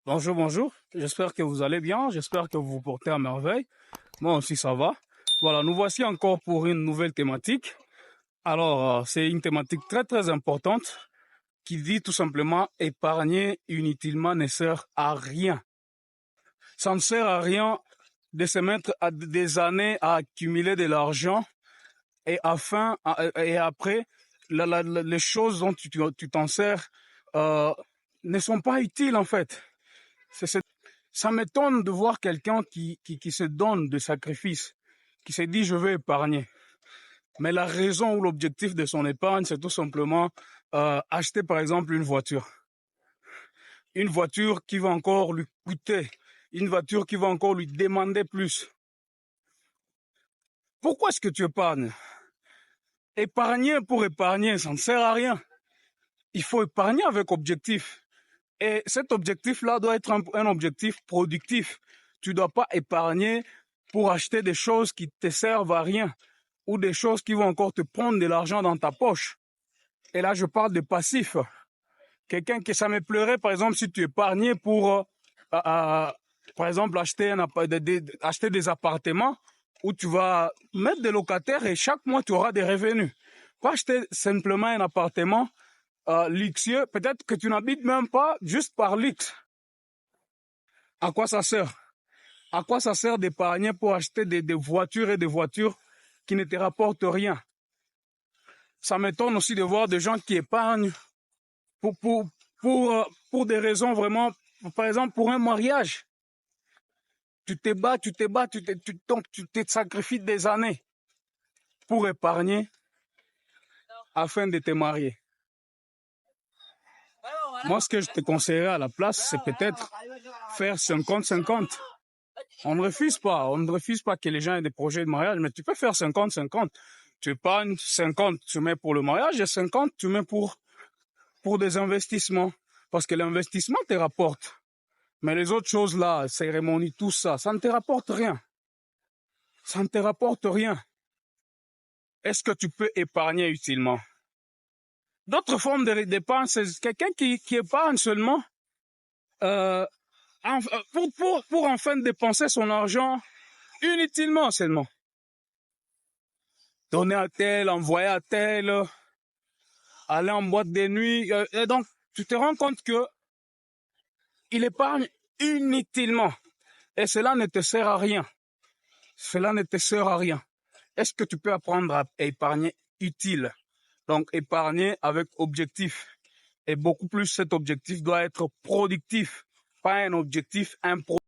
Bonjour, bonjour. J'espère que vous allez bien. J'espère que vous vous portez à merveille. Moi aussi, ça va. Voilà, nous voici encore pour une nouvelle thématique. Alors, c'est une thématique très, très importante qui dit tout simplement épargner inutilement ne sert à rien. Ça ne sert à rien de se mettre à des années à accumuler de l'argent et et après, les choses dont tu t'en sers euh, ne sont pas utiles en fait. C'est Ça m'étonne de voir quelqu'un qui se donne de sacrifices, qui se dit je vais épargner. Mais la raison ou l'objectif de son épargne, c'est tout simplement acheter par exemple une voiture. Une voiture qui va encore lui coûter, une voiture qui va encore lui demander plus. Pourquoi est-ce que tu épargnes? Épargner pour épargner, ça ne sert à rien. Il faut épargner avec objectif. Et cet objectif-là doit être un objectif productif. Tu ne dois pas épargner pour acheter des choses qui te servent à rien ou des choses qui vont encore te prendre de l'argent dans ta poche. Et là, je parle de passif. Quelqu'un qui, ça me pleurait, par exemple, si tu épargnais pour, par exemple, acheter des appartements où tu vas mettre des locataires et chaque mois, tu auras des revenus. Pas acheter simplement un appartement luxueux, peut-être que tu n'habites même pas juste par luxe. À quoi ça sert? À quoi ça sert d'épargner pour acheter des voitures et des voitures qui ne te rapportent rien? Ça m'étonne aussi de voir des gens qui épargnent pour, pour, pour des raisons vraiment, par exemple pour un mariage. Tu te sacrifies des années pour épargner afin de te marier. Moi, ce que je te conseillerais à la place, c'est peut-être faire 50-50. On ne refuse pas que les gens aient des projets de mariage, mais tu peux faire 50-50. Tu épargnes 50, tu mets pour le mariage, et 50, tu mets pour des investissements. Parce que l'investissement te rapporte. Mais les autres choses là, cérémonies, tout ça, ça ne te rapporte rien. Ça ne te rapporte rien. Est-ce que tu peux épargner utilement? D'autres formes d'épargne, c'est quelqu'un qui épargne seulement pour enfin dépenser son argent inutilement seulement. Donner à tel, envoyer à tel, aller en boîte de nuit. Et donc, tu te rends compte que il épargne inutilement. Et cela ne te sert à rien. Cela ne te sert à rien. Est-ce que tu peux apprendre à épargner utile? Donc, épargner avec objectif. Et beaucoup plus, cet objectif doit être productif, pas un objectif improductif.